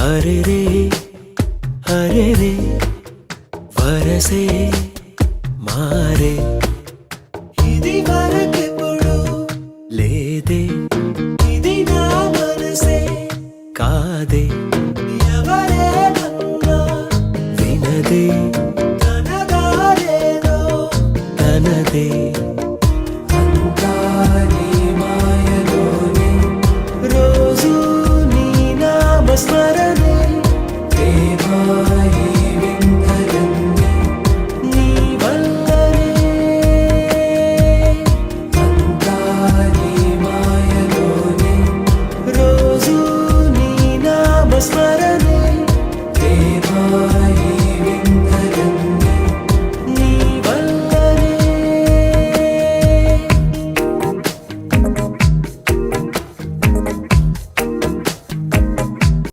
అరెరే అరెరే వరసే మారే ఇది వరకెప్పుడు లేదే ఇది నా మనసే కాదే ఎవరేమన్నా వినదే తనదారేదో తనదే